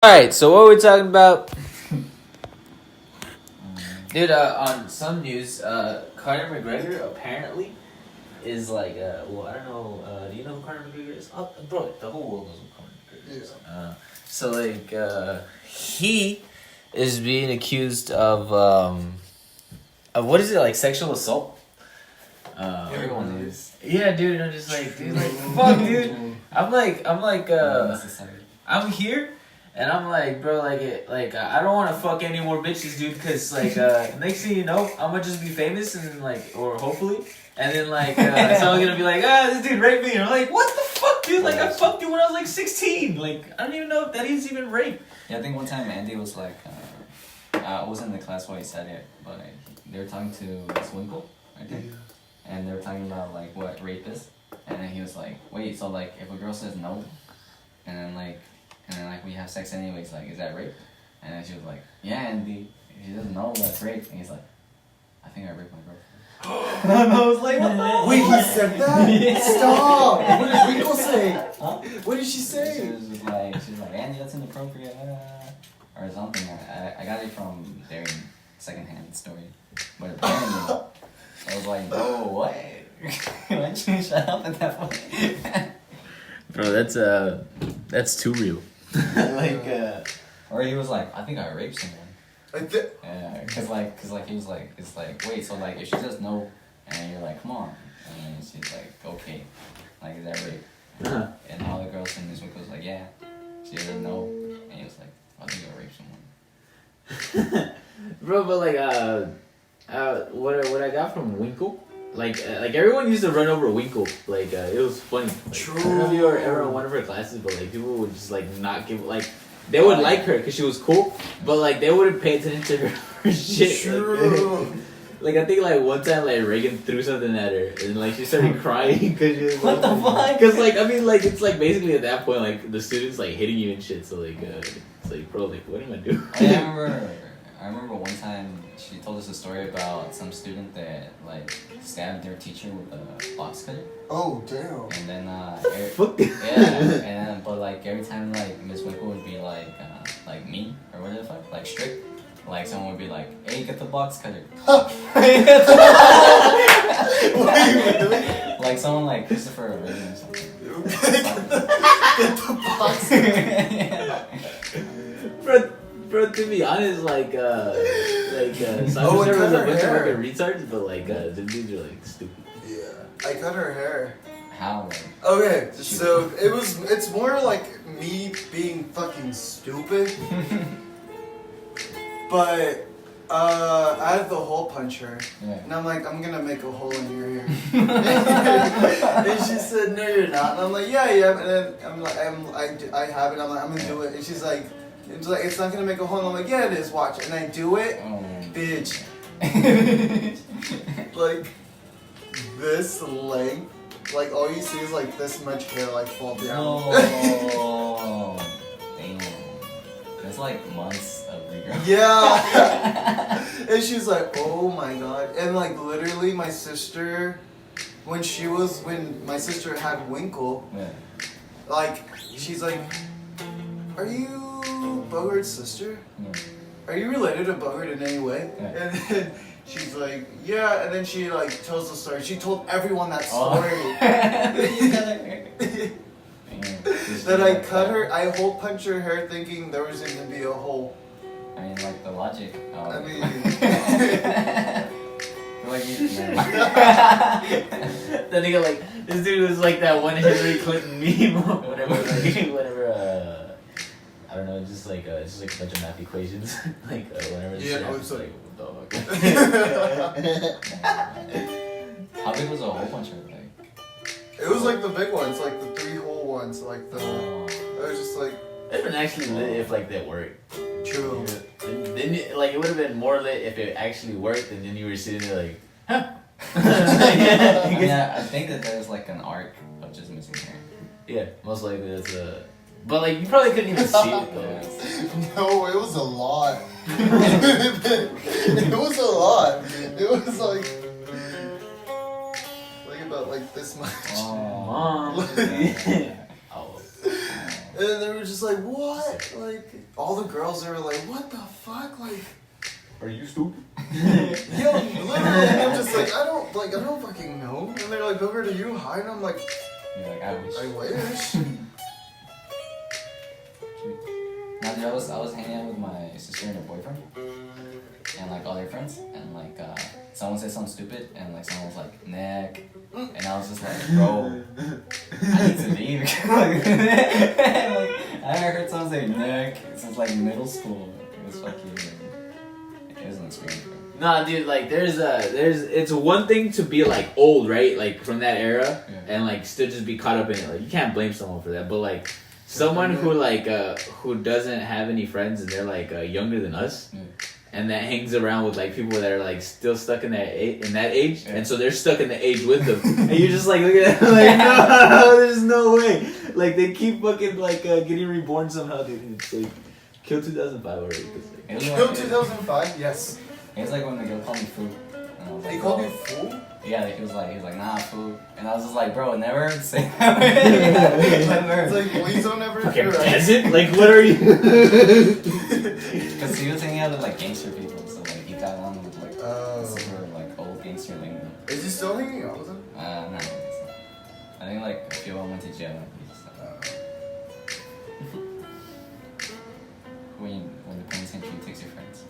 Alright, so what are we talking about? Dude, on some news, Conor McGregor apparently is like, well, I don't know, do you know who Conor McGregor is? Oh, bro, the whole world knows who Conor McGregor is. Yeah. So, like, he is being accused of what is it, like, sexual assault? Everyone is. Yeah, dude, I'm just like, dude, like, fuck, dude. I'm here. And I'm like, bro, I don't want to fuck any more bitches, dude, because, like, next thing you know, I'm going to just be famous, and, like, or hopefully, and then, like, someone's going to be like, this dude raped me, and I'm like, what the fuck, dude, like, I fucked you when I was, like, 16, like, I don't even know if that is even rape. Yeah, I think one time Andy was like, I wasn't in the class while he said it, but they were talking to Miss Winkle, I think, and they were talking about, like, what rape is, and then he was like, wait, so, like, if a girl says no, and then, like, we have sex anyways, like, is that rape? And then she was like, yeah, Andy. She doesn't know that's rape. And he's like, I think I raped my girlfriend. And I was like, what the Wait, he said that? Yeah. Stop! What did Rico say? Huh? What did she say? She was just like, Andy, that's inappropriate, or something. I got it from their secondhand story. But apparently, I was like, bro, what? Why don't you shut up at that point? Bro, that's too real. Or he was like, I think I raped someone. I Cause he was like, it's like, wait, so like, if she says no, and you're like, come on, and then she's like, okay, like, is that rape? Uh-huh. And all the girls in this week was like, yeah, she said no, and he was like, I think I raped someone. Bro, but, like, what I got from Winkle, like everyone used to run over Winkle. Like, it was funny. Like, True. I don't know if you were ever in one of her classes, but, like, people would just, like, not give, like, they would like her because she was cool, but, like, they wouldn't pay attention to her shit. True. Like, I think, like, one time, like, Reagan threw something at her, and, like, she started crying because she was, What the fuck? Because, like, I mean, like, it's, like, basically at that point, like, the students, like, hitting you and shit, so, like, it's like, bro, like, what am I doing? I remember one time she told us a story about some student that like stabbed their teacher with a box cutter, Oh, damn. and then Fuck. but like every time like Miss Winkle would be like mean or whatever the fuck, like strict, like someone would be like, hey, get the box cutter. Like someone like Christopher Reagan or something. Get the box. Bro, to be honest, like, Simon Oh, and Sir was cut a her bunch of hair. fucking retards, but, like, the dudes are, like, stupid. Yeah. I cut her hair. How? Like, Okay, so it's more like me being fucking stupid. But I had the hole puncher, yeah. and I'm like, I'm gonna make a hole in your hair. And she said, no, you're not. And I'm like, yeah, and then I'm like, I have it. I'm like, I'm gonna do it. And she's like, it's not gonna make a hole. And I'm like, yeah, it is. Watch. And I do it, bitch. Like this length. Like all you see is like this much hair like fall down. Oh, damn. That's like months of regrowth. Yeah. And she's like, oh my god. And like literally my sister, when my sister had Winkle, Yeah. like she's like, are you Bogart's sister? Yeah. Are you related to Bogart in any way? Yeah. And then she's like, yeah. And then she like tells the story. She told everyone that story. That I cut her, I hole punched her hair thinking there was gonna be a hole. I mean, like the logic. I mean, like That nigga, like, this dude was like that one Hillary Clinton meme or whatever, I don't know, just like a bunch of math equations. Like, whenever it's Yeah, just like, what the fuck? How big was a hole puncher? Like, it was like the big ones, like the 3-hole ones, like the. I was just like. It'd been actually lit if, like, that worked. True. Then like, it would have been more lit if it actually worked, and then you were sitting there like, huh? yeah, I think that there's like an arc of just missing hair. Yeah, most likely that's a. But like, you probably couldn't even see it though. No, it was a lot. It was a lot. It was like about like this much. Oh. Mom. Oh. And they were just like, what? Like, all the girls, they were like, what the fuck? Like, Are you stupid? yo, literally, and I'm just like, I don't fucking know. And they're like, Booker, do you hide? And I'm like, You're like, I wish. I wish. Now, dude, I was hanging out with my sister and her boyfriend, and like all their friends, and like someone said something stupid, and like someone was like neck, and I was just like, bro, I need to leave. Like, I heard someone say neck since like middle school. It was fucking. It was an experience, bro. Nah, dude, like it's one thing to be like old, right? Like from that era, and like still just be caught up in it. Like you can't blame someone for that, but like someone who like who doesn't have any friends and they're like younger than us, and that hangs around with like people that are like still stuck in that age, and so they're stuck in the age with them, and you're just like looking at them like, no, there's no way. Like they keep fucking like getting reborn somehow, dude. It's like kill 2005 already. Like, Kill 2005? Yes. It was like when Miguel called me fool. He called you fool? Yeah, he was like, nah, fool. And I was just like, bro, never say that. Never. It's like, please don't ever fucking do it. peasant? Like, what are you? Because he was hanging out with like gangster people, so like he got on with like super like old gangster lingo. Is he still hanging out with him? No, I guess not. I think like a few of them went to jail. And he just, when the penitentiary takes your friends.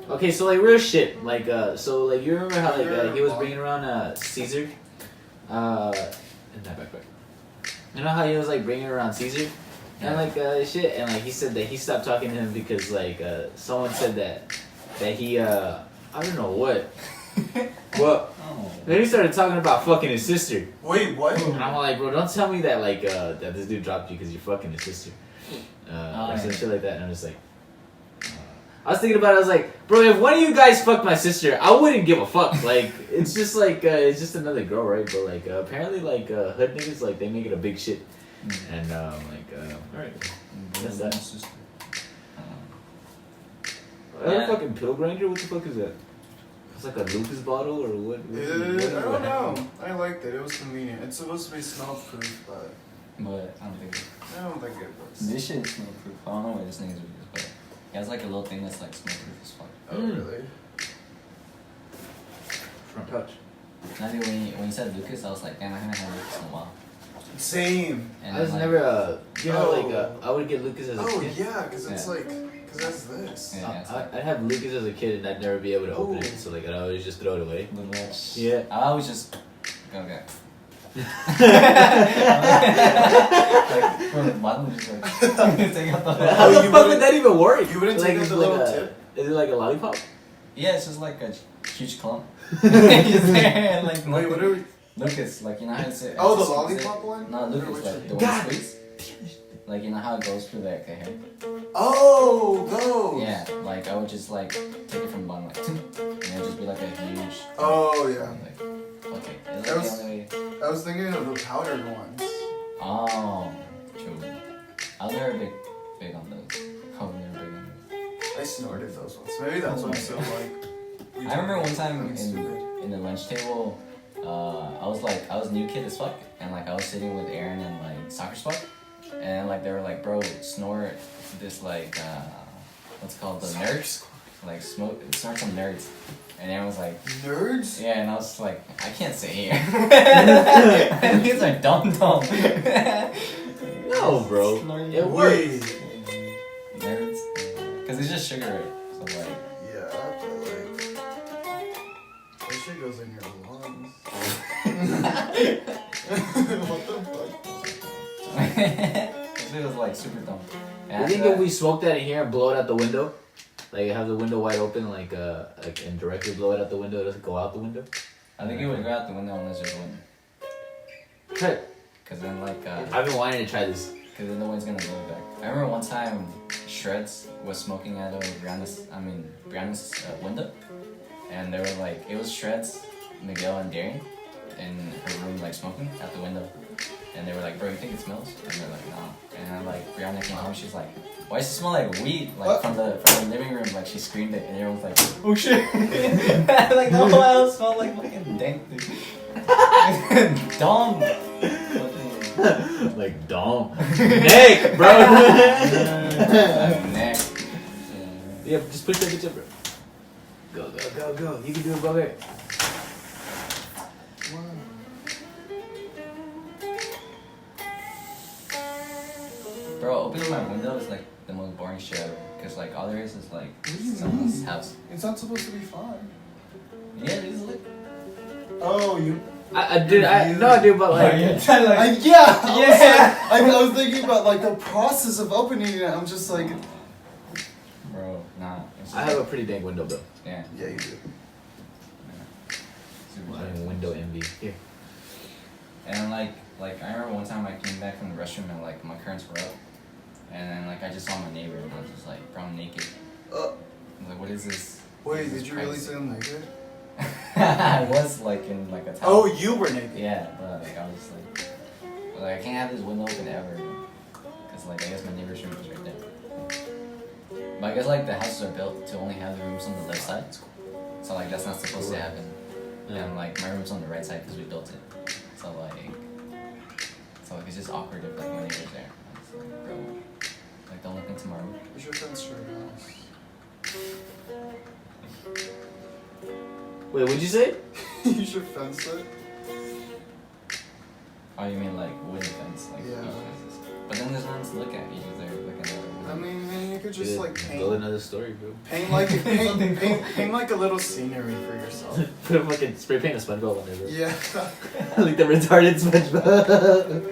Okay, so like real shit, like so like you remember how like he was bringing around Caesar, in that backpack. You know how he was like bringing around Caesar, and like shit, and like he said that he stopped talking to him because like someone said that he I don't know what. Well, then he started talking about fucking his sister. Wait, what? And I'm like, bro, don't tell me that like that this dude dropped you because you're fucking his sister, or some shit like that. And I'm just like. I was thinking about it, I was like, bro, if one of you guys fucked my sister, I wouldn't give a fuck. Like, it's just like, it's just another girl, right? But like, apparently, like, hood niggas, like, they make it a big shit. And, alright. That's that. That fucking pill grinder? What the fuck is that? It's like a Lucas bottle or what? I don't know. I liked it. It was convenient. It's supposed to be smell-proof, but I don't think it was. This shit is smell-proof. I don't know why this thing is weird, but it has like a little thing that's like smell-proof as fuck. Oh, really? Front pouch. Now, dude, when you said Lucas, I was like, damn, I haven't had Lucas in a while. Same. And I was like, never, you know, like, I would get Lucas as a kid. Oh, yeah, because it's like, because that's this. Yeah, I'd have Lucas as a kid and I'd never be able to open it, so like I'd always just throw it away. Yeah. I always just go get. Like from the bottom, just like take out the How the fuck would that even work? You wouldn't take out the little tip? Is it like a lollipop? Yeah, it's just like a huge clump. Just there, and like Wait, what are we? Lucas, like you know how it's Oh, the lollipop one? No, Lucas, like the one squeeze. Like you know how it goes through like the hair. Oh, those. Yeah, like I would just like take it from the bottom, like, and it would just be like a huge. Oh yeah. Like, okay. Is That that was- the only way? I was thinking of the powdered ones. Oh, true. I was never big on those. I was never big on those. I snorted those ones. Maybe that's why I'm so like. I remember one time stupid. in the lunch table, I was a new kid as fuck, and like I was sitting with Aaron and like soccer spot, and like they were like, bro, snort this like what's it called, the nerds, like snort some nerds, and Aaron was like, Nerds? yeah, and I was like, I can't say here. These are dumb. No, bro. Snorting It nerds. works. Nerds, cause it's just sugar, right? So like. Yeah, but like. That shit goes in your lungs. What the fuck? It was like super dumb. I think if we smoke that in here and blow it out the window, like have the window wide open, like and directly blow it out the window, it doesn't go out the window. I think it would go out the window unless there's wind. Try. Cause then like I've been wanting to try this. cause then the wind's gonna blow it back. I remember one time Shreds was smoking out of Brianna's window, and they were like, it was Shreds, Miguel, and Darian in her room like smoking out the window, and they were like, bro, you think it smells? And they're like, no. And then like Brianna came home, she's like, why does it smell like weed? Like from the living room, like she screamed it, and everyone was like, oh shit! Like the whole house smelled like fucking dank, dude. Dumb. Like dumb. Neck, bro. Neck. Yeah, just push that bitch up, bro. Go. You can do it, go ahead. Bro, opening my window is like the most boring shit ever. Cause like all there is like someone's house. It's not supposed to be fun. Yeah, it is like. Oh, you. I did, but like. I was thinking about like the process of opening it. I'm just like. Bro, nah. It's just I have a pretty dang window, bro. Yeah. Yeah, you do. Super I mean, bad. window envy. Here. And like I remember one time I came back from the restroom and like my curtains were up, and then like I just saw my neighbor and I was just like, bro, I'm naked. I was like, what is this? Wait, What is did this you really privacy? say I'm naked? I was like in like a towel. Oh, you were naked. Yeah, but like I was just like I can't have this window open ever, cause like I guess my neighbor's room was right there. But I guess like the houses are built to only have the rooms on the left side, so like that's not supposed to happen. And like my room's on the right side because we built it, so like it's just awkward if like my neighbor's there. It's like, bro, like don't look into my room. You should fence your house. Wait, what'd you say? You should fence it. Oh, you mean like wooden fence, like Yeah. each fences. But then there's nothing to look at. You just there looking at it. I mean, man, you could just like Build paint another story, bro. paint like a little scenery for yourself. Put a fucking spray paint a SpongeBob on there, bro. Yeah. Like the retarded SpongeBob.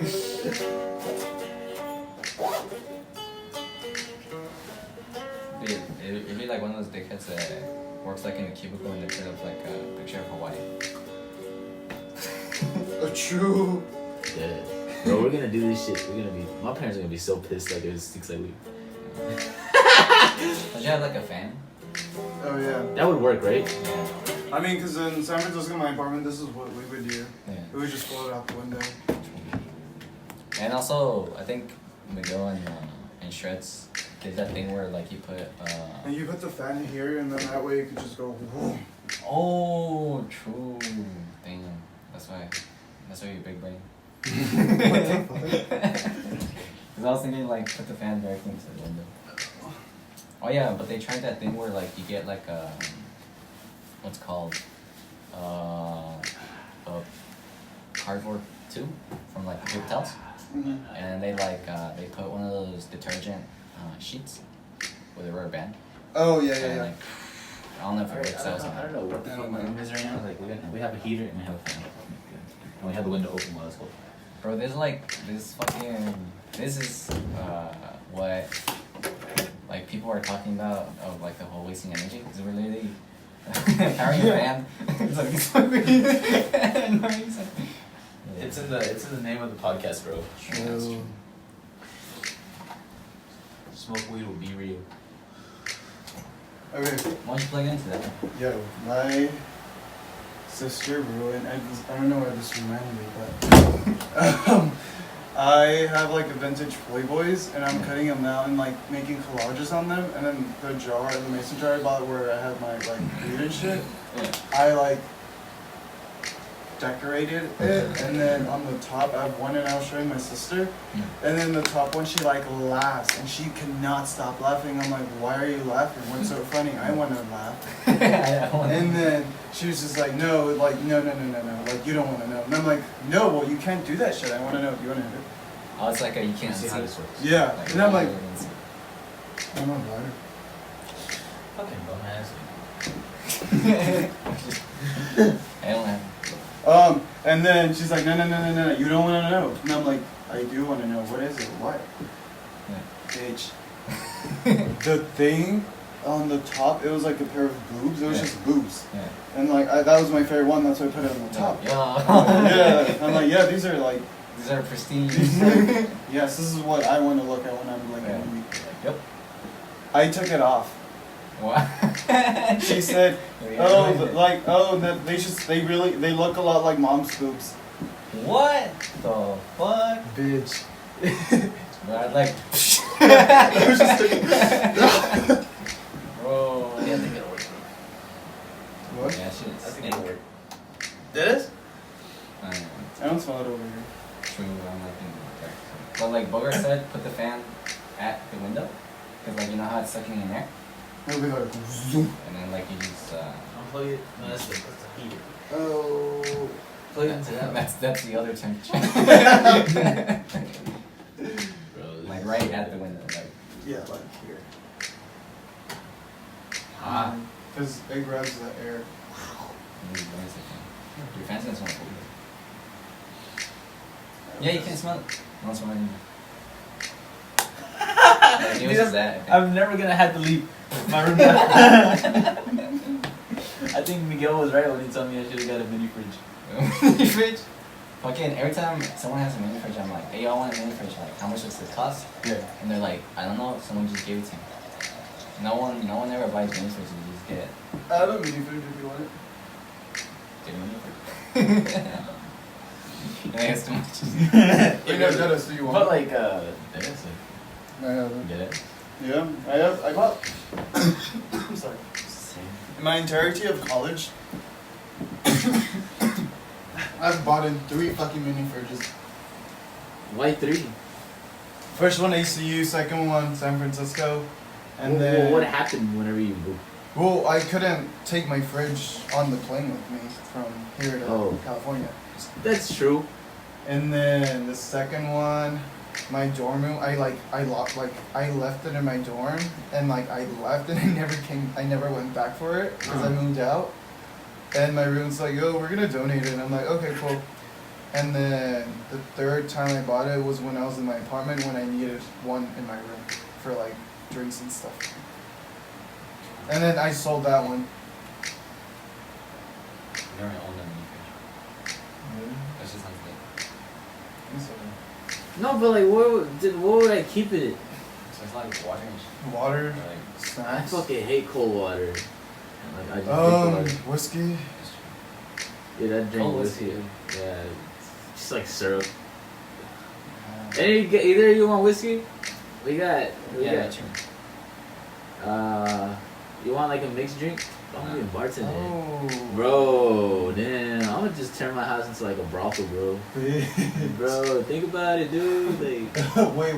It'd be like one of those dickheads that works like in a cubicle and they put up like a picture of Hawaii. A true. Yeah. Bro, we're gonna do this shit. My parents are gonna be so pissed like it was 6 like week. Don't you have like a fan? Oh yeah. That would work, right? Yeah. I mean, cause in San Francisco, my apartment, this is what we would do. Yeah. We would just float out the window. And also, I think Miguel and Shreds did that thing where like you put And you put the fan here, and then that way it could just go. Whoa. Oh, true. Damn. That's why you're big brain. What the fuck? Cause I was thinking like put the fan directly into the window. Oh yeah, but they tried that thing where like you get like what's it called a cardboard tube from like paper towels, and they like they put one of those detergent sheets with a rubber band. Oh yeah, And, yeah. like, I don't know if it works out. I don't know what the fuck my room is right now. Like we have a heater and we have a fan. And we have the window open while it's cold. Bro, this is what like people are talking about of like the whole wasting energy. Because we're literally powering a fan. It's like it's so weird. It's in the name of the podcast, bro. True. Smoke weed will be real. Okay. Why don't you plug into that? Yo, my sister ruined. I don't know where this reminded me, but I have like a vintage Playboys, and I'm cutting them out and like making collages on them. And then the mason jar I bought where I have my like weed and shit, Yeah. I like decorated it, and then on the top I have one, and I was showing my sister, and then the top one she like laughs, and she cannot stop laughing. I'm like, why are you laughing? What's so funny? I want to laugh. And then she was just like, no, like no, like you don't want to know. And I'm like, no, well you can't do that shit. I want to know if you want to do it. Oh, it's like you can't See how this works. Yeah, and I'm like, I'm not liar. Fucking bum ass. I don't have. And then she's like, no, you don't want to know. And I'm like, I do want to know. What is it? What? Yeah. Bitch. The thing on the top, it was like a pair of boobs. It was just boobs. Yeah. And like, that was my favorite one. That's why I put it on the top. Yeah. Yeah. I'm like, yeah, these are like, These are pristine. yes, this is what I want to look at when I'm like, Yeah. in a week. Yep. I took it off. What? She said, they look a lot like mom's boobs. What the fuck? Bitch. Bro, I'd like. I was just thinking, Bro. Yeah, I think it'll work. what? Yeah, shit. I think it'll work. Did it? I don't know. But like Bogart said, put the fan at the window, cause like you know how it's sucking in air, It'll be like zoom. and then like you just. Unplug it. No, that's the heater. Oh. Plug it into that. That's the other temperature. Bro, Like right at the window, like. Yeah, like here. Ah. Because it grabs the air. Your fans can smell cool. Yeah, you can smell it. No smell it. He was just that. I think. I'm never gonna have to leave my room. I think Miguel was right when he told me I should have got a mini fridge. Mini fridge? Fucking every time someone has a mini fridge, I'm like, hey, y'all want a mini fridge? Like, how much does it cost? Yeah. And they're like, I don't know, someone just gave it to me. No one ever buys mini fridges, you just get I have a mini fridge if you want it. a mini fridge. I think it's too much. Wait, no, Dennis, do you want But it? like, that's it. I have it. Get it? Yeah, I got. I'm sorry. In my entirety of college, I've bought in 3 fucking mini fridges. Why 3? First one ACU, second one San Francisco, and Well, then. what happened whenever you moved? Well, I couldn't take my fridge on the plane with me from here to California. That's true. And then the second one, my dorm room, I left it in my dorm, and like I left and I never went back for it because I moved out. And my room's like, oh, we're gonna donate it. And I'm like, okay, cool. And then the third time I bought it was when I was in my apartment when I needed one in my room for like drinks and stuff. And then I sold that one. You never owned a mini fridge. That's just something. No, but like, what would I keep it? So it's like water and shit. Water, Or, like, I snacks, fucking hate cold water. And, like, I just drink water. whiskey. Yeah, that drink Cold whiskey. whiskey. Yeah, just like syrup. Either you want whiskey? We got. Yeah, true. You want like a mixed drink? I'm being bartender. Oh. Bro, damn, I'm gonna just turn my house into like a brothel, bro. Bro, think about it, dude. Like, wait, a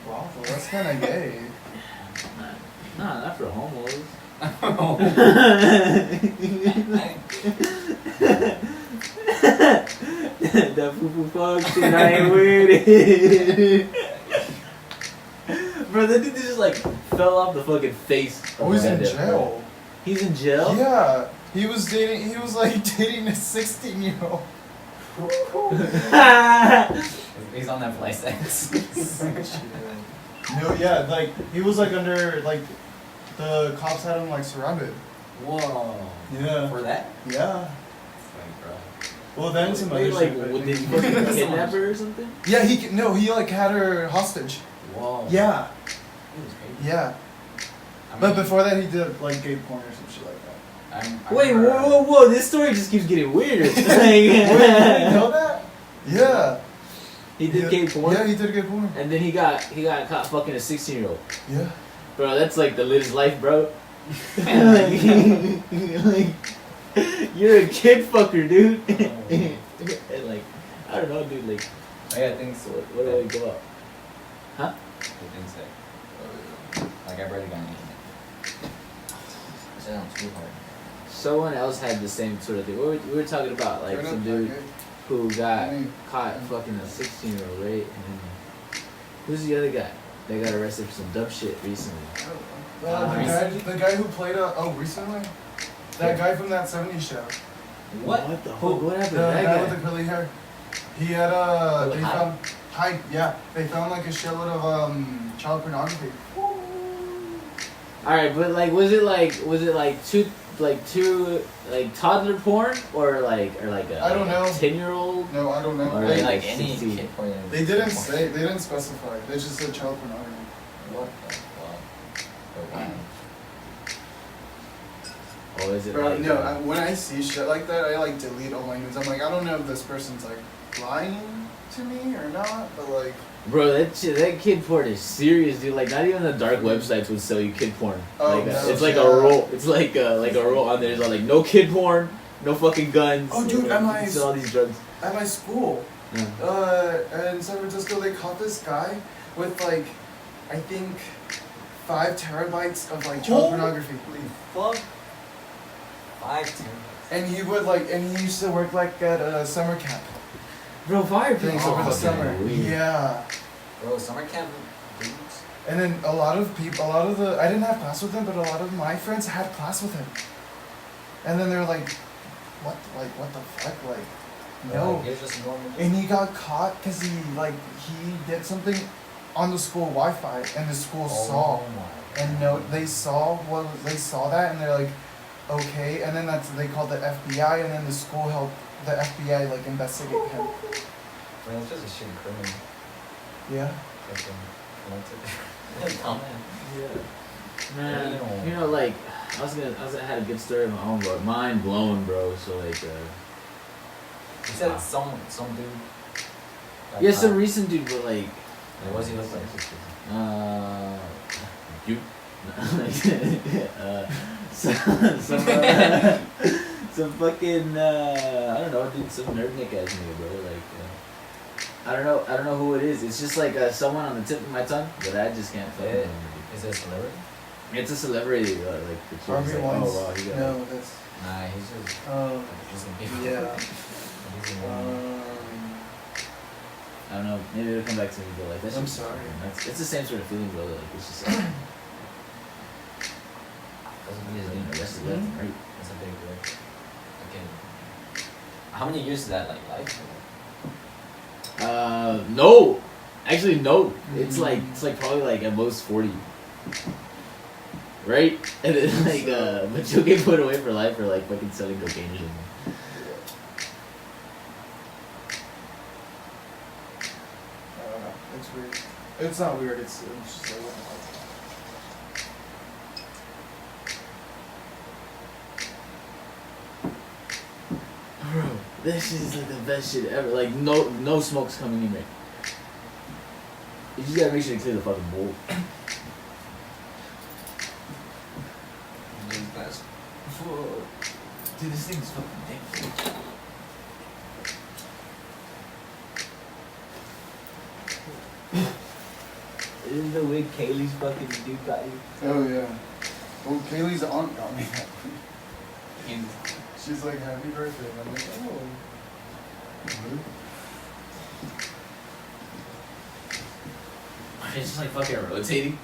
brothel? That's kind of gay. nah, not for homos. That poo-poo fuck shit, I ain't with it. Bro, that dude just like fell off the fucking face. Oh, he's in that jail. He's in jail? Yeah, he was dating a 16-year-old. He's on that license. No, yeah, like he was like under like the cops had him like surrounded. Whoa. Yeah. For that? Yeah. Like, bro. Well, then some Wait, other like, shit. did he fucking kidnap her or something? Yeah, he like had her hostage. Whoa. Yeah, He was crazy. yeah. I mean, But before that, he did like gay porn or some shit like that. Wait, whoa, this story just keeps getting weirder. Wait, you didn't know that? Yeah. He did gay porn? Yeah, he did gay porn. And then he got caught fucking a 16-year-old. Yeah. Bro, that's like the latest life, bro. like, you're a kid fucker, dude. And like, I don't know, dude, like, Oh, yeah, things. so what do I go up? Huh? Things that. Like, I've already gotten it. Sit down too hard. Someone else had the same sort of thing. We were talking about, like, some dude who got caught fucking a 16-year-old, right? And then, who's the other guy that got arrested for some dumb shit recently? The guy who played recently? That guy from that 70s show. What? What the fuck? What happened The to that guy guy? with the curly hair. He had they found like a shitload of child pornography. Alright, but like, was it two toddler porn or like a I don't know. 10-year-old? No, I don't know. Or Like, like any 16. kid porn. They didn't specify. They just said child pornography. What the fuck? But why? Or is it Bro, like, no, when I see shit like that, I like delete all my nudes. I'm like, I don't know if this person's like lying to me or not, but like. bro, that kid porn is serious, dude. Like, not even the dark websites would sell you kid porn. Oh, like, no, it's like yeah. a rule. It's like a rule on there. It's like no kid porn, no fucking guns. Oh, dude, all these drugs. at my school, in San Francisco, they caught this guy with like, I think, 5 terabytes of like child pornography. Holy fuck. 5 terabytes. And he would like, and he used to work like at a summer camp. Bro, fire Things people. over the summer. Yeah. Bro, summer camp dudes. And then a lot of people, I didn't have class with him, but a lot of my friends had class with him. And then they're like, what the fuck, like, no. Like, it's just normal. And he got caught because he did something on the school Wi-Fi, and the school saw. And no, they saw that, and they're like, okay. And then they called the FBI, and then the school helped the FBI like investigate him. Man, it's just a shitty criminal. Yeah. Man, you know, like I had a good story of my own, but mind blown, bro. So like, you said some dude. Like, yeah, some recent dude, but like, what does he look like? You, some fucking I don't know, dude, some nerd nick ass nigga, bro. Like, I don't know who it is. It's just like someone on the tip of my tongue, but I just can't fucking remember. Is it a celebrity? It's a celebrity, like the chick was like, oh wow, he got. No, that's. Nah, he's just. He's a big. Yeah. I don't know. Maybe it'll come back to me, but like that's. I'm just, sorry. It's the same sort of feeling, bro. Like it's just like. Doesn't mean he's getting arrested left and right. That's a big word. Okay. How many years is that like life? No. Actually, no. It's like probably like at most 40. Right? And then like but you'll get put away for life for like fucking selling cocaine or something. I don't know. It's weird. It's not weird. It's just like. Bro, this shit is like the best shit ever. Like no smoke's coming in right. You just gotta make sure to clear the fucking bowl. Dude, this thing's fucking thick. Isn't the way Kaylee's fucking dude got you? Oh yeah. Well, Kaylee's aunt got me that. She's like, happy birthday. And I'm like, oh. It's just like fucking rotating.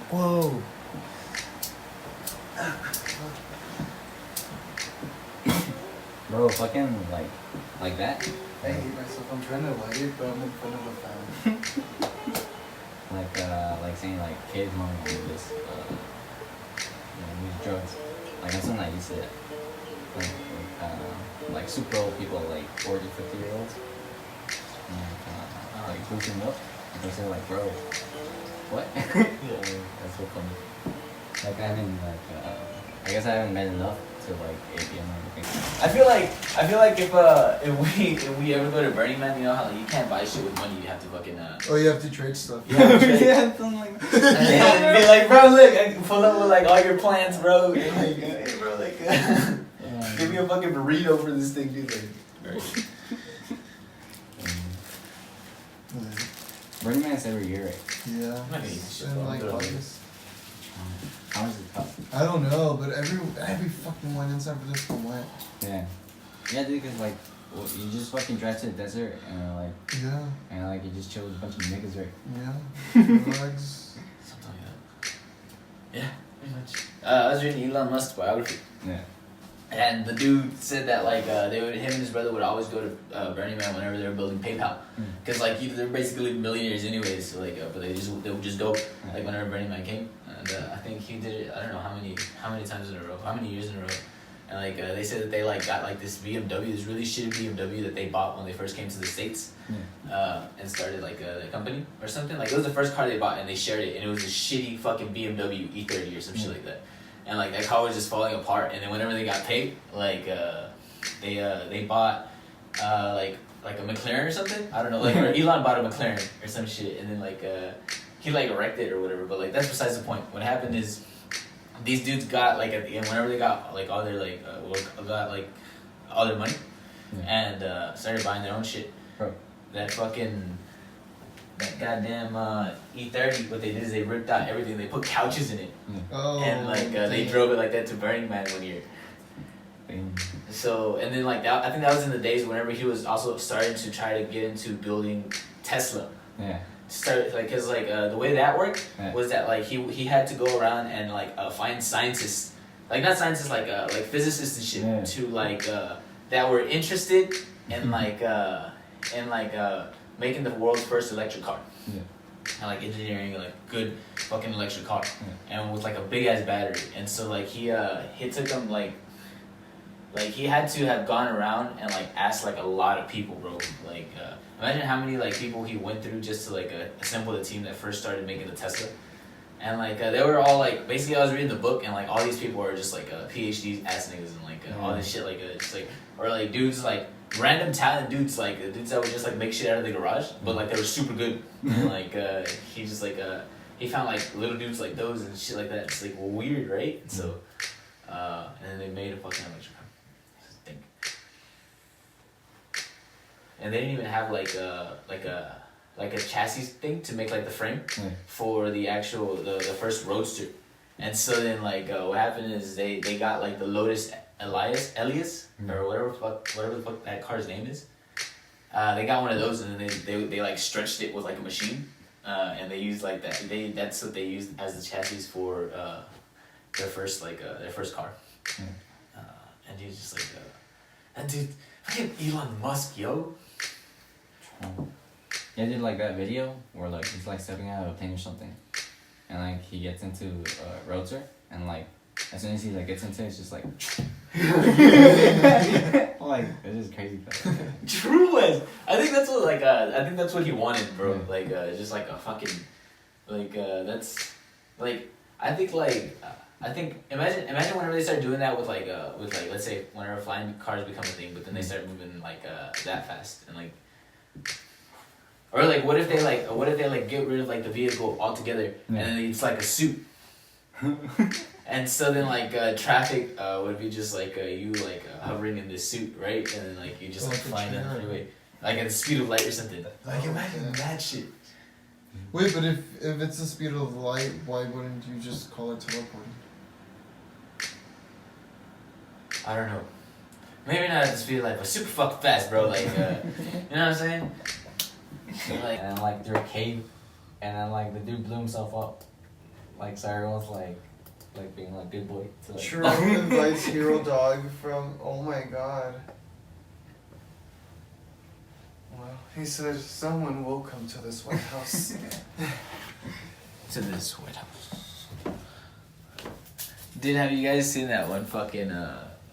Whoa. Bro, fucking like that. I hate myself. I'm trying to light it, but I'm in front of a fan. Like saying like kids want to do this, use drugs. Like that's something I used to like super old people, like 40, 50-year-olds. Like boosting up. And they say like, bro, what? Yeah, that's so funny. Like I haven't I guess I haven't met enough to like 8 p.m. or anything. I feel like if we ever go to Burning Man, you know how like, you can't buy shit with money, you have to fucking Oh, you have to trade stuff. yeah, something like that. and be like, bro, look, I can pull up with like all your plants, bro. And like, hey, bro, like, give me a fucking burrito for this thing, dude. Like, Burning Man's every year, right? Yeah. Maybe. It's in like August. How much does it cost? I don't know, but every fucking one in San Francisco went. Yeah. Yeah, dude, cause like, you just fucking drive to the desert and like, Yeah. and like you just chill with a bunch of niggas, right? Yeah. Relax. something like that. Yeah, pretty much. I was reading Elon Musk's biography. Yeah. And the dude said that like him and his brother would always go to Burning Man whenever they were building PayPal, because like they're basically millionaires anyways. So like, but they would just go like whenever Burning Man came. And I think he did it. I don't know how many times in a row, how many years in a row. And like they said that they like got like this BMW, this really shitty BMW that they bought when they first came to the States, and started like a company or something. Like it was the first car they bought, and they shared it, and it was a shitty fucking BMW E30 or some shit like that. And like that car was just falling apart. And then whenever they got paid, like they bought like a McLaren or something. I don't know. Like or Elon bought a McLaren or some shit, and then like he like wrecked it or whatever. But like that's besides the point. What happened is these dudes got like at the end whenever they got like all their like got like all their money and started buying their own shit. Bro. That goddamn E30, what they did is they ripped out everything. They put couches in it. And like they drove it like that to Burning Man one year. So and then like that, I think that was in the days whenever he was also starting to try to get into building Tesla. Yeah. Start like cause like the way that worked was that like he had to go around and like find scientists, like not scientists like physicists and shit to like that were interested in making the world's first electric car. Yeah. And like engineering like good fucking electric car. And with like a big ass battery. And so like he took them like he had to have gone around and like asked like a lot of people, bro. Like imagine how many like people he went through just to like assemble the team that first started making the Tesla. And like they were all like basically I was reading the book and like all these people are just like PhD ass niggas and like all this shit like just like or like dudes like random talent dudes like dudes that would just like make shit out of the garage but like they were super good and like he just like he found like little dudes like those and shit like that. It's like weird, right? And so and then they made a fucking electric car. And they didn't even have like a chassis thing to make like the frame for the actual the first Roadster. And so then like what happened is they got like the Lotus Elias or whatever the fuck that car's name is. They got one of those and then they like stretched it with like a machine. And they used like that. That's what they used as the chassis for their first car. And he's just like that dude, fucking Elon Musk, yo. Yeah, I did like that video where like he's like stepping out of a plane or something, and like he gets into a Roadster, and like as soon as he like gets into it, it's just like, like it's just crazy. True as I think that's what he wanted, bro. Like just like a fucking like that's like I think imagine whenever they start doing that with like let's say whenever flying cars become a thing, but then they start moving like that fast and like. Or like what if they get rid of like the vehicle altogether and then it's like a suit. And so then like traffic would be just like you like hovering in this suit, right? And then like you just like flying down the freeway. Like at the speed of light or something. Like imagine that shit. Wait, but if it's the speed of light, why wouldn't you just call it teleporting? I don't know. Maybe not at the speed of light, but super fucking fast, bro. Like you know what I'm saying? Like, and then like through a cave, and then like the dude blew himself up. Like so everyone's like being like good boy. So, like, True invites Hero Dog from. Oh my god. Well, he said someone will come to this White House. To this White House. Dude, have you guys seen that one fucking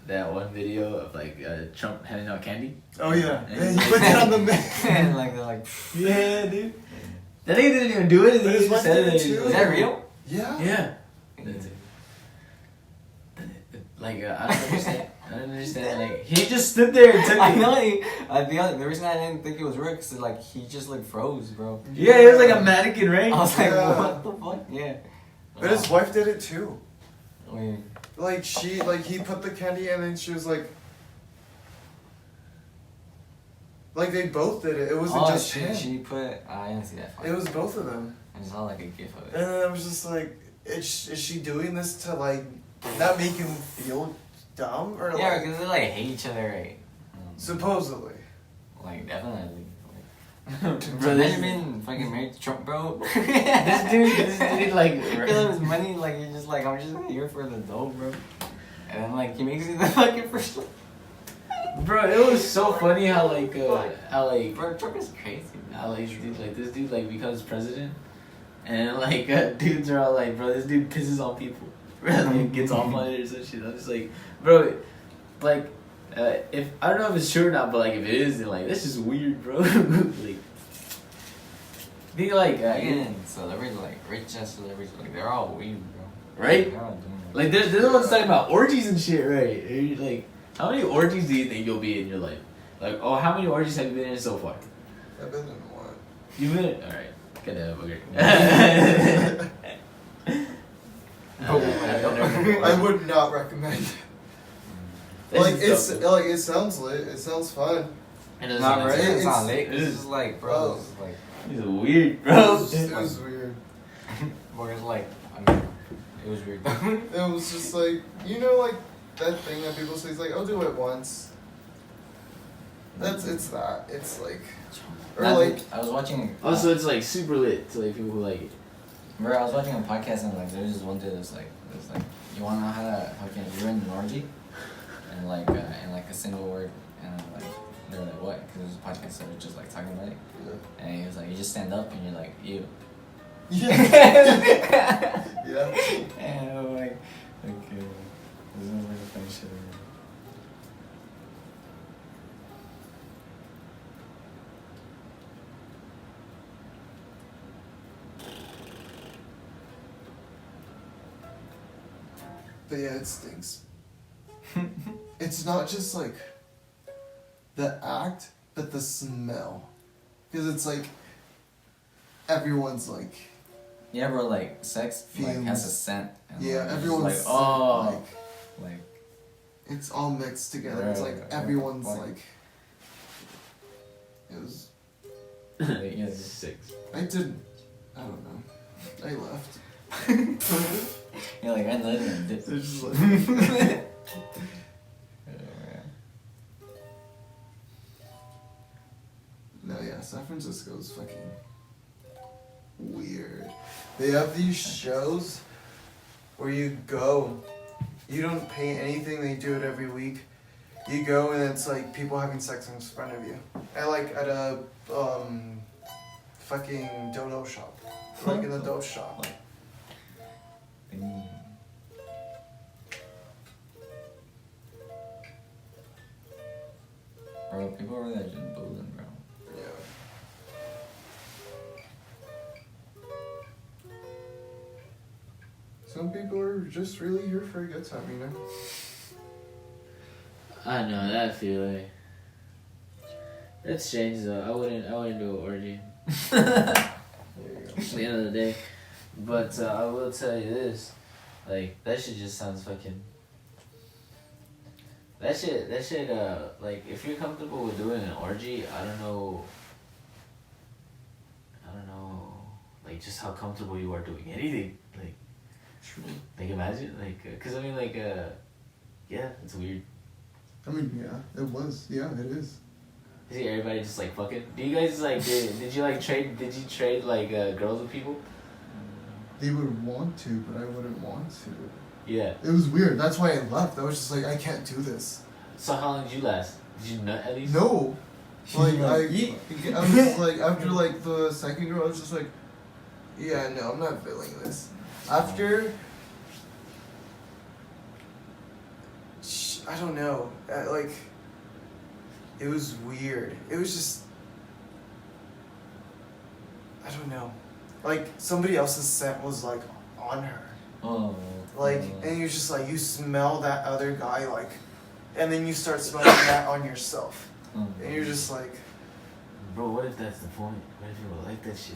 that one video of like Trump handing out candy? Oh yeah, and he put it on the map. and like they're like, yeah, dude. That nigga didn't even do it. But his wife did it too. Is that real? Yeah. Yeah. Like I don't understand. I don't understand. Like he just stood there and took it. I know. The reason I didn't think it was real because like he just like froze, bro. Yeah, he was like a mannequin, right? I was like, what the fuck? Yeah. But his wife did it too. Weird. Like he put the candy and then she was like they both did it. It wasn't just him. She put. I didn't see that. It was both of them. I just saw like a gif of it. And then I was just like, is she doing this to like not make him feel dumb or yeah, like? because they like hate each other, right? Supposedly. Like definitely. Bro, this been fucking married to Trump, bro. this dude, like, because of his money, like he's just like, I'm just here for the dough, bro. And then like he makes it the fucking first one. Bro, it was so funny how like bro, Trump is crazy. How like this dude like becomes president, and like dudes are all like, bro, this dude pisses on people, like gets off on it or some shit. I'm just like, bro, like. If I don't know if it's true or not, but like if it is, then like that's just weird, bro. Like, be like, celebrities, like rich ass celebrities, like they're all weird, bro. Right? Like they're the ones talking about orgies and shit, right? And you're like, how many orgies do you think you'll be in your life? Like, oh, how many orgies have you been in so far? I've been in one. You've been in? Alright, good enough, okay. I would not recommend. Like it sounds lit. It sounds fun. And Not it's, right. It's not it's- lit. It's just like, bro. It's like, He's weird, It bro. was weird. where it's like, I mean, it was weird. It was just like, you know, like that thing that people say is like, I'll do it once. It's that. It's like, or Nah, like, I was watching. Also, it's like super lit to like people who like it. Bro, I was watching a podcast and like there's this one dude that's like, you wanna know how to fucking ruin an orgy, and like in like a single word, and I'm like, they're like what? Because there's a podcast that was just like talking about it, and he was like, you just stand up and you're like, ew. yeah. Yeah. And I'm like, okay, this is like a funny shit. But yeah, it stinks. It's not just like the act, but the smell. Because it's like everyone's like, Yeah, bro, like sex like has a Fumes. scent. And yeah, like, it's just everyone's like, oh, like it's all mixed together. It's Right, like right, everyone's right. like, it was. like, yeah, Six. I didn't. I don't know. I left. you're like, I know it. It's just like. No, yeah, San Francisco is fucking weird. They have these shows where you go, you don't pay anything, they do it every week. You go and it's like people having sex in front of you. At a fucking dodo shop. Like in the dough shop. Mm. Bro, people over there just booing, bro. Yeah. Some people are just really here for a good time, you know? I know that feeling. That's strange though. I wouldn't do an orgy. There you go. At the end of the day. But I will tell you this, like that shit just sounds fucking. That shit. Like if you're comfortable with doing an orgy, I don't know. Like just how comfortable you are doing anything. Like, like imagine, like, cause I mean, like, yeah, it's weird. I mean, yeah, it was. Yeah, it is. You see everybody just like fucking. Do you guys like did you like trade? Did you trade like girls with people? They would want to, but I wouldn't want to. Yeah. It was weird. That's why I left. I was just like, I can't do this. So how long did you last? Did you nut at least? No. Like, I was like, after like the second girl, I was just like, yeah, no, I'm not feeling this. After, I don't know, like, it was weird. It was just, I don't know. Like, somebody else's scent was like on her. Oh. Like, and you're just like, you smell that other guy, like, and then you start smelling that on yourself. And you're just like, Bro, what if that's the point? What if you like that shit?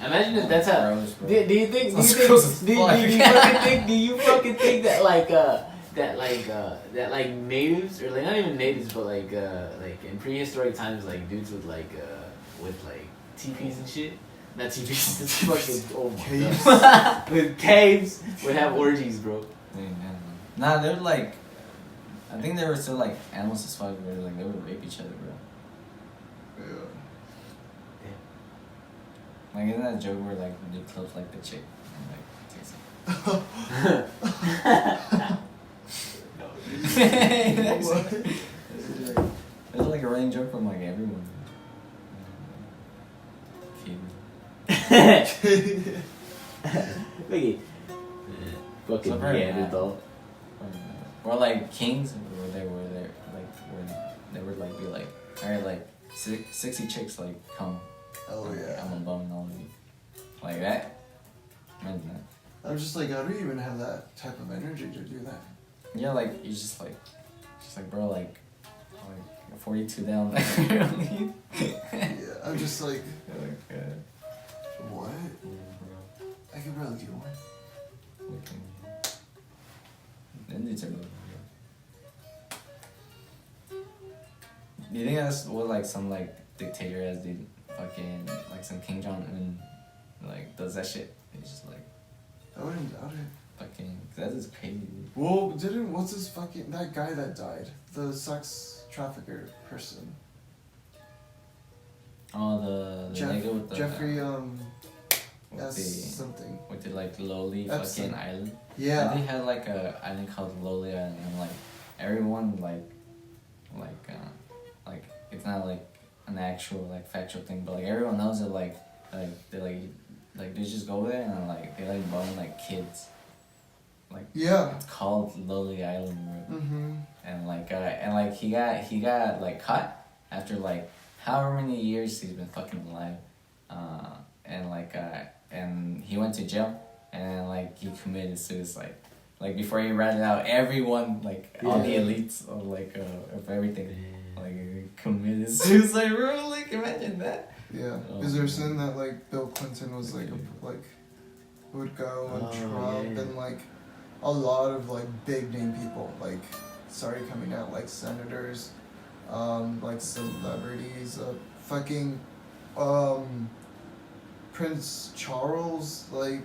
Imagine if that's how. Gross, bro. Do you think? Do That's gross as you fuck. think? Do you fucking think that like natives or like not even natives but like in prehistoric times like dudes with like teepees and shit. Not teepees. It's fucking oh my Caves. god. With caves would have orgies, bro. Man. Nah, they're like, I think they were still like animals as fuck, where like they would rape each other, bro. yeah. Like, isn't that a joke where like they close like the chick and like takes it? What? It's like a running joke from like everyone. Look at fucking So very Neanderthal. Or like kings, where they would like be like, alright, like 60 chicks like come. Oh yeah. I'm gonna bone all of you. Like that. Imagine that. I'm just like, I don't even have that type of energy to do that. Yeah, like you just like bro, like 42 down there. Yeah, I'm just like, what? Yeah, I could barely do one. Then it's a good. Do you think that's what like some like dictator as did fucking like some King Jong Un like does that shit? He's just like I wouldn't doubt it. fucking that is crazy. Dude. Well, what's his fucking that guy that died? The sex trafficker person. Oh, the nigga with the Jeffrey with S the something. with the like lowly Epstein. fucking island. Yeah. They had like a island called Lowly Island, and like everyone like it's not like an actual like factual thing, but like everyone knows that like they they just go there and like they like bone like kids. Like Yeah. it's called Lowly Island, bro. Mm-hmm. And like he got like caught after like however many years he's been fucking alive, and he went to jail and like he committed suicide. Like before he ratted out everyone, like all the elites of like of everything, like committed suicide, bro. Like imagine that. Yeah. Oh, Is there man. saying that like Bill Clinton was like would go and Trump and like a lot of like big name people like started coming out, like senators, like celebrities, fucking Prince Charles, like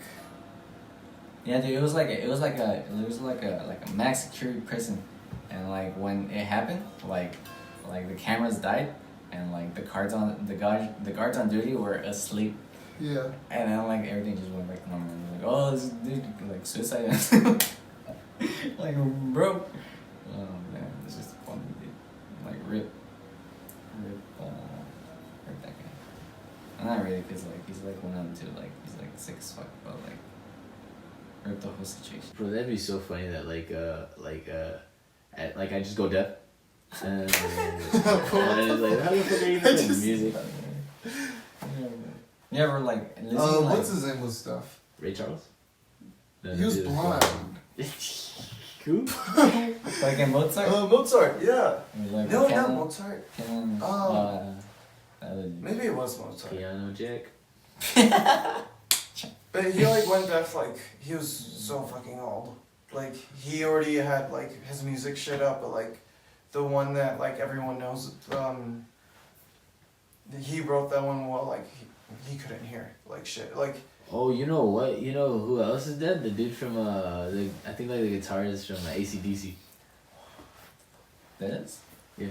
Yeah, dude, it was like a max security prison, and like when it happened, like the cameras died, and like the guards on duty were asleep, yeah. and then like everything just went back to normal. Like, oh, this dude like suicide, like bro. Oh man, it's just funny, dude. Like rip that guy. And not really, cause like he's like one of them too. Like he's like sick as fuck, but like. Rip the whole situation. Bro, that'd be so funny that I just go deaf. And it's like, how the fuck are you doing music? You ever like listen like What's his name was stuff? Ray Charles? No, He was dude, blind. Who? like in Mozart? Mozart, yeah. Like No, piano, not Mozart. piano, Maybe it was Mozart. Piano Jack. But he like went deaf, like he was so fucking old. Like he already had like his music shit up, but like the one that like everyone knows, he wrote that one while like he couldn't hear like shit. Like Oh, you know what? You know who else is dead? The dude from I think like the guitarist from AC/DC. that is? Yeah.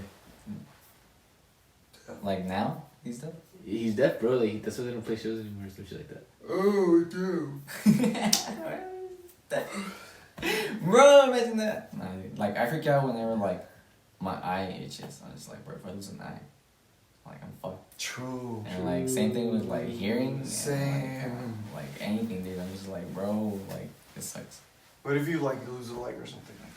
Like now? He's dead? He's deaf, bro. Like that's why they don't play shows anymore or some shit like that. oh, I do. Bro, imagine that. Nah, dude. Like I freak out whenever like my eye itches. I'm just like, bro, if I lose an eye, like I'm fucked. True. And like same thing with like hearing. Same. And, like anything, dude. I'm just like, bro, like this sucks. What if you like lose a leg or something like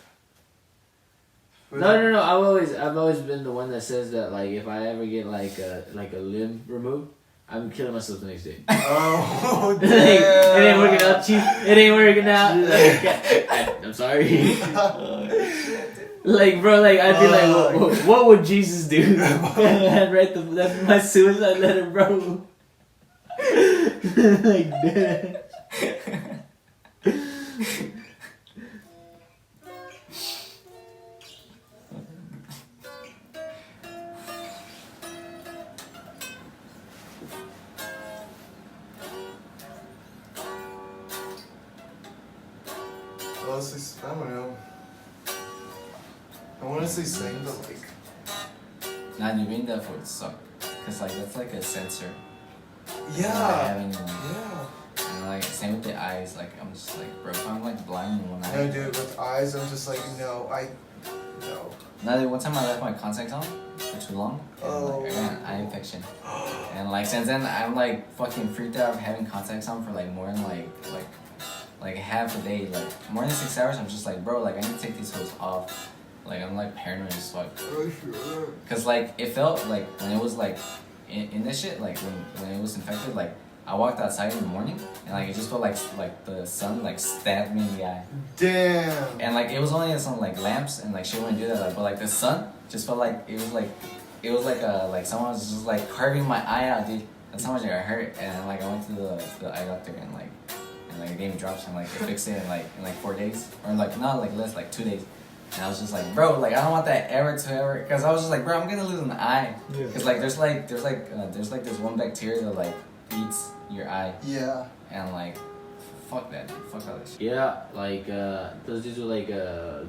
that? No. I've always been the one that says that like if I ever get like a limb removed, I'm killing myself the next day. Oh, Like, it ain't working out, chief. It ain't working out. Like, I'm sorry. Like, bro, like I'd be like, what would Jesus do? I'd write that's my suicide letter, bro. Like that. I don't know. I want to say sing, but like. Nah, dude, being deaf would suck. Cause like that's like a sensor. Yeah. Having, Yeah. and like same with the eyes. Like I'm just like, bro, if I'm like blind in one eye. No, dude, with eyes, I'm just like, no. Nah, dude, one time I left my contacts on for too long, and like I got an eye infection. And like since then, I'm like fucking freaked out of having contacts on for like more than like half a day, like more than 6 hours. I'm just like, bro, like I need to take these hoods off. Like I'm like paranoid as fuck. Cause like it felt like when it was like in this shit, like when it was infected, like I walked outside in the morning and like it just felt like the sun like stabbed me in the eye. Damn. And like it was only some like lamps and like shit wouldn't do that, like, but like the sun just felt like it was like someone was just like carving my eye out, dude. That's how much I got hurt. And like I went to the eye doctor and like the game drops and like they fix it in like 4 days or like not like less like 2 days. And I was just like, bro, like I don't want that ever to ever, cause I was just like, bro, I'm gonna lose an eye, cause like there's this one bacteria that like eats your eye. Yeah. And like, fuck that, dude. Fuck all that shit. Yeah, like those dudes with like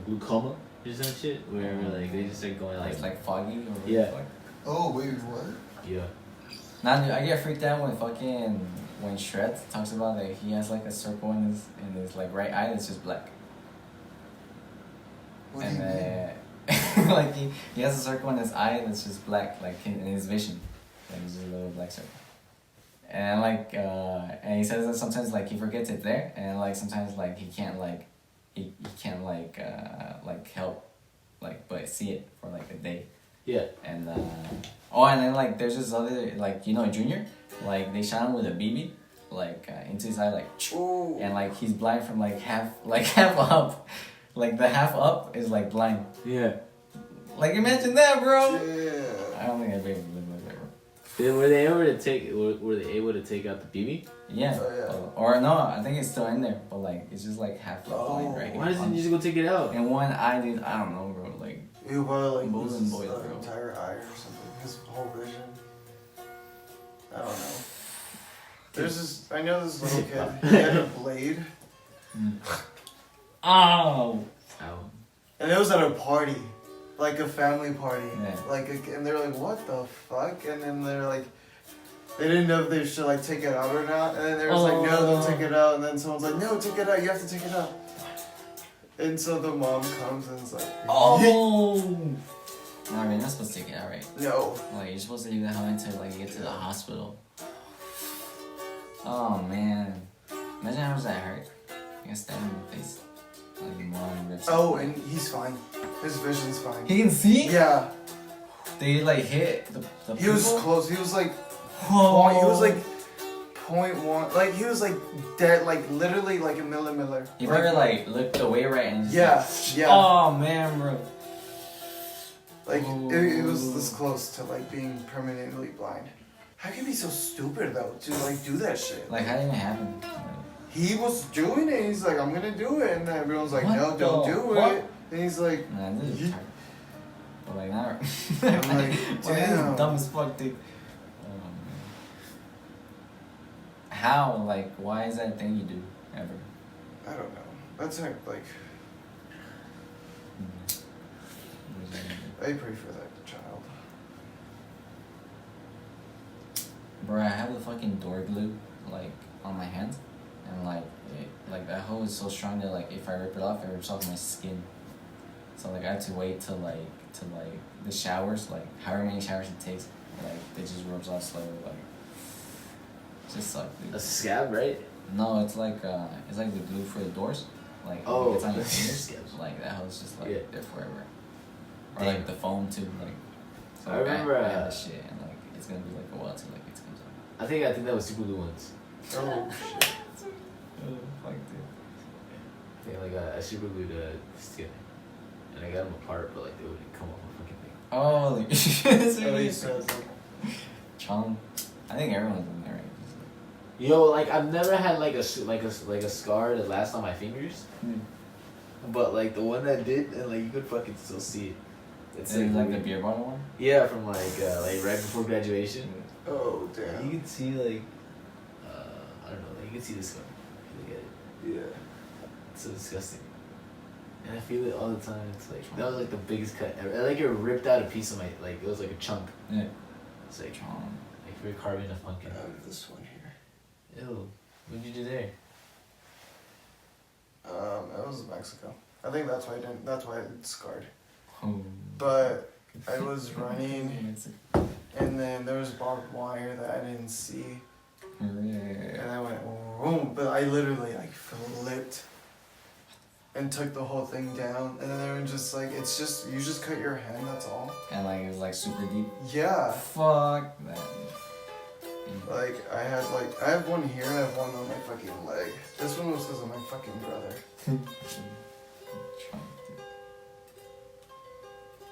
glaucoma or some shit, where like they just start going like It's like foggy or whatever. Yeah. the fuck. Oh wait, what? yeah. Nah, dude, I get freaked out when Shred talks about that he has like a circle in his like right eye that's just black. What do And you mean? like he has a circle in his eye that's just black, like in his vision, like it's just a little black circle. And like and he says that sometimes like he forgets it's there, and like sometimes like he can't like help like but see it for like a day. Yeah. And and then like there's this other like Junior, like they shot him with a BB like into his eye like Oh. and like he's blind from like half up, like the half up is like blind. Yeah. Like imagine that, bro. Yeah. I don't think I'd be able to live like that, bro. Were they able to take out the BB? Yeah. Oh, yeah. Or no, I think it's still in there, but like it's just like half like blind right here. Why doesn't you just go take it out? And one eye, dude, I don't know, bro. Like You probably like Golden loses boy, the bro. entire eye or something. His whole vision. I don't know. There's this. I know this little kid. He had a blade, oh. Ow. and it was at a party, like a family party. Yeah. And they're like, "What the fuck?" And then they're like, they didn't know if they should like take it out or not. And then they was like, "No, don't take it out." And then someone's like, "No, take it out. You have to take it out." And so the mom comes and is like, Oh. No, I mean, you're not supposed to take it out, right? "No." Like, you're supposed to leave that home until, like, you get to the hospital. Oh, man. Imagine how much that hurt. You got stabbed in the face. Like, your mom rips Oh, it. and he's fine. His vision's fine. He can see? Yeah. They, like, hit the He was people? close. He was like, Whoa. he was like 0.1. Like he was like dead. Like literally like a millimeter. He probably, like, looked away right and just, Yeah. like, Yeah. Oh, man, bro. Like it was this close to like being permanently blind. How can you be so stupid though to like do that shit? Like, how did it happen? He was doing it. He's like, I'm gonna do it, and then everyone's like, What no, don't the do fuck? it. And he's like, Nah, this is Ye- retarded. But, like, not... I'm like, Well, this damn. is dumb as fuck, dude. Oh, man. How? Like, why is that a thing you do ever? I don't know. That's like I pray for that child. Bro, I have the fucking door glue like on my hand, and like that hole is so strong that like if I rip it off, it rips off my skin. So like I have to wait till the showers, like however many showers it takes, like it just rubs off slowly. Like it just sucks, dude. A scab, right? No, it's like the glue for the doors. Like Oh, it's on your scabs. fingers. Like that hole's just like Yeah. there forever. Or Damn. like the foam too. Like so I remember, I have this shit, and like it's gonna be like a while till like it comes out. I think that was super glue once. Oh shit. Oh, fuck, dude. I think like I super glued the skin, and I got them apart, but like they wouldn't come off my fucking thing. Holy At shit. least that's like, Chong. I think everyone's in there, right? Yo, like I've never had like a scar that lasts on my fingers, but like the one that did, and like you could fucking still see it. It's like the weird. beer bottle one? Yeah, from like right before graduation. oh You damn. can see like I don't know, like you can see the scar. If you look at it. Yeah. It's so disgusting. And I feel it all the time. It's like that was like the biggest cut ever. I like it ripped out a piece of my like it was like a chunk. Yeah. It's like Chong. if you're carving a pumpkin. This one here. Ew. What'd you do there? It was Mexico. I think that's why it's scarred. Oh. But I was running, It's and then there was barbed wire that I didn't see, and I went boom. But I literally like flipped and took the whole thing down, and then they were just like, it's just you just cut your hand. That's all. And like it was like super deep. Yeah. Fuck that. Like I have one here and I have one on my fucking leg. This one was because of my fucking brother.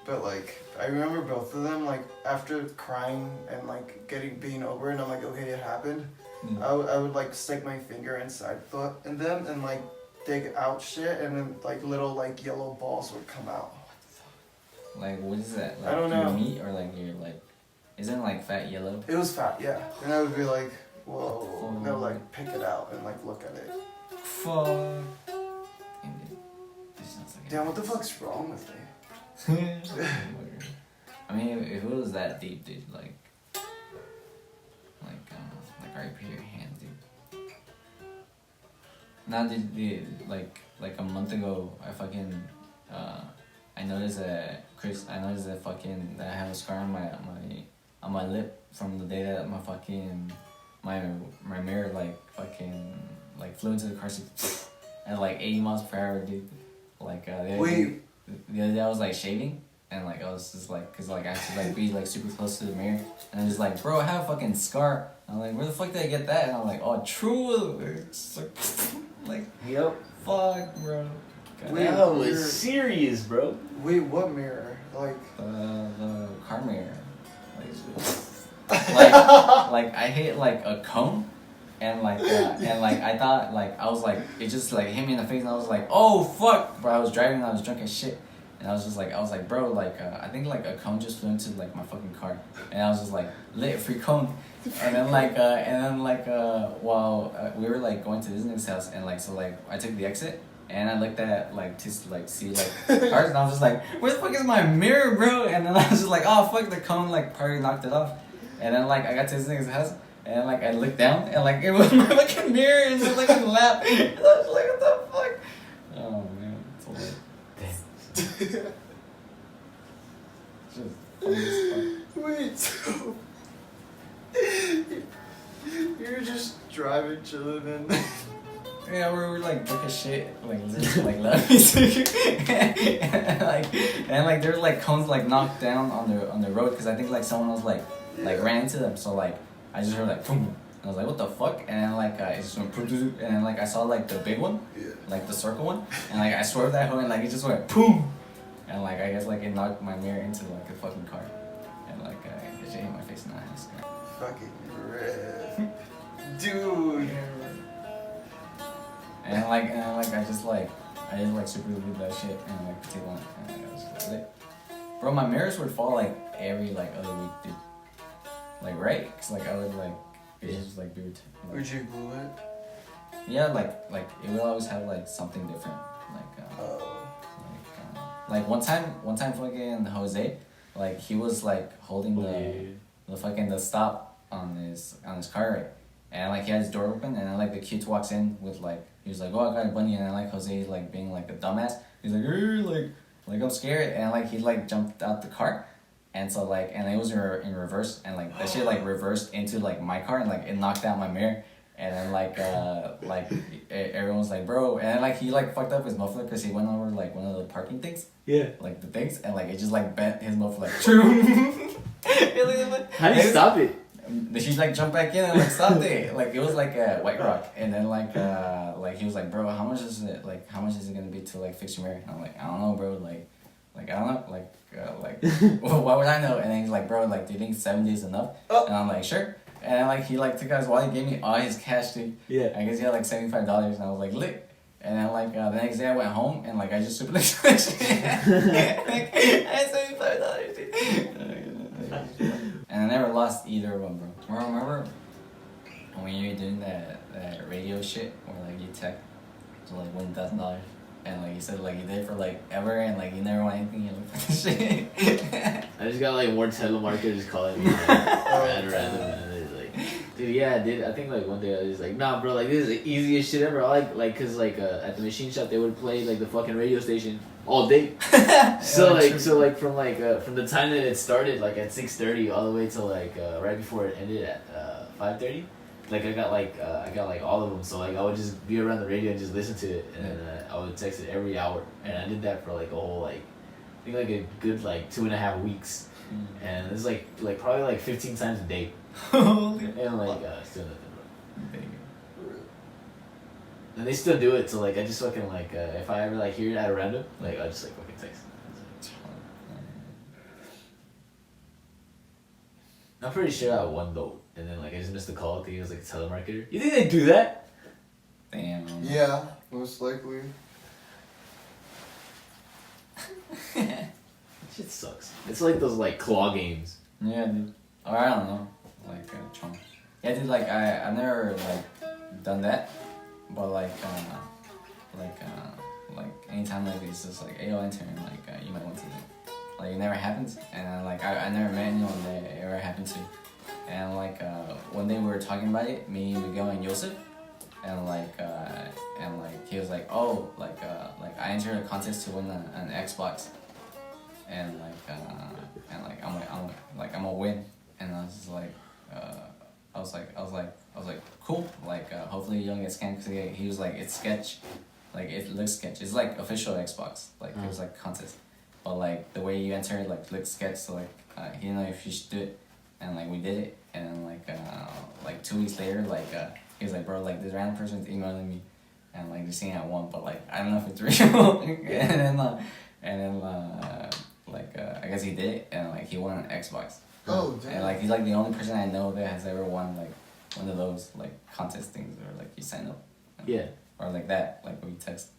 But like I remember both of them like after crying and like being over it and I'm like, okay, it happened. I would like stick my finger inside in them and like dig out shit, and then like little like yellow balls would come out. Like, what is that? Like, I don't know. Your meat or like your like? Isn't it like fat yellow? It was fat, yeah. And I would be like, whoa. And I would like pick it out and like look at it. Fuck. Damn, dude. This sounds like Damn, what the fuck's wrong with me? I mean, if it was that deep, dude, like right here, your hand, dude. Now, dude, like a month ago, I noticed that that I have a scar on my lip from the day that my mirror flew into the car seat at like 80 miles per hour, dude. Like the other day I was like shaving, and like I was just like, cause like I had to like be like super close to the mirror, and I'm just like, bro, I have a fucking scar. And I'm like, where the fuck did I get that? And I'm like, oh, true. It's like Yep. Fuck, bro. God, Wait, That was serious, bro. Wait, what mirror? Like the car mirror. Like I hit like a cone, and I thought like I was like, it just like hit me in the face, and I was like, oh fuck, bro. I was driving and I was drunk as shit, and I was like bro, like I think like a cone just flew into like my fucking car, and I was just like, lit, free cone. And then while we were like going to Disney's house, and like so like I took the exit, and I looked at like to like see like cars, and I was just like, where the fuck is my mirror, bro? And then I was just like, oh fuck, the cone like probably knocked it off. And then like I got to Disney's house, and like I looked down, and like it was my fucking mirror, and it was like in the lap, and I was like, what the fuck? Oh man, it's all lit. Just funny as fuck. wait, so you're just driving, chilling, and Yeah, we were like drunk as shit, like literally like loud music, and like there's like cones like knocked down on the road, because I think like someone was like ran into them, so like I just heard like boom, and I was like, what the fuck? And then like it just went and then like I saw like the big one, like the circle one, and like I swerved that hoe, and like it just went boom, and like I guess like it knocked my mirror into like a fucking car, and like it just hit my face in the ass. fucking red, dude. And I just super did that shit, and like take one, and I was just lit. Bro, my mirrors would fall like every like other week, dude. Like right? Cause like I would like it just like be Would you glue it? Yeah, like it will always have like something different. Like one time fucking Jose, like he was like holding the fucking the stop on his car, right? And like he had his door open, and then like the kid walks in with like, he was like, oh, I got a bunny, and then like Jose like being like a dumbass, he's like, hey, like I'm scared, and like he like jumped out the car, and so like, and it was in reverse, and like that shit like reversed into like my car, and like it knocked out my mirror, and then like everyone was like, bro, and then like he like fucked up his muffler because he went over like one of the parking things, like the things, and like it just like bent his muffler like true. How do you stop it? She like jumped back in and like stopped it. Like it was like a White Rock, and then like he was like, bro, how much is it gonna be to like fix your mirror? And I'm like, I don't know, bro. Like I don't know. Well, why would I know? And then he's like, bro, like, do you think 70 is enough? Oh. And I'm like, sure. And then like he like took out his wallet, he gave me all his cash, dude. Yeah. I guess he had like $75, and I was like, lit. And then like the next day I went home, and like I just super like shit. Like, I had $75, dude. And I never lost either of them, bro. Remember when you were doing that radio shit where like you tech to like $1,000, and like you said like you did it for like ever, and like you never won anything, you look for shit. I just got like more telemarketers calling me like, random, and it's like, dude, yeah, dude. I think like one day I was like, nah, bro, like this is the easiest shit ever. I like cause like at the machine shop they would play like the fucking radio station all day. So from the time that it started like at 6:30 all the way till like right before it ended at 5:30, like I got like all of them. So like I would just be around the radio and just listen to it, and then I would text it every hour, and I did that for like a whole like I think like a good like 2.5 weeks, and it's like probably like 15 times a day. And like still nothing, bro. And they still do it, so like I just fucking like if I ever like hear it at a random, like I just like fucking text. I'm pretty sure I won though, and then like I just always missed the call. I think he was like a telemarketer. You think they do that? Damn. Yeah, most likely. Shit sucks. It's like those like claw games. Yeah, dude. Or I don't know. Like, Chong. Yeah, dude, like, I've never, like, done that. But, like, anytime, like, it's just like, hey, yo, intern, like, you might want to do. Like, it never happens. And, like, I never met anyone that it ever happened to. And, like, one day we were talking about it, me, Miguel, and Joseph. And, like, he was like, oh, like, I entered a contest to win an Xbox. And I'm gonna win, and I was just like, I was like, cool. Like, hopefully you don't get scammed, because he was like, it's sketch, like it looks sketch. It's like official Xbox, like it was like contest, but like the way you enter it, like looks sketch. So like, he didn't know if you should do it, and like we did it, and then like 2 weeks later, like he was like, bro, like this random person's emailing me, and like they're saying I won, but like I don't know if it's real, and then. I guess he did it, and like he won an Xbox. Oh, damn. And like he's like the only person I know that has ever won like one of those like contest things, or like you sign up. Yeah. Or like that, like when you text.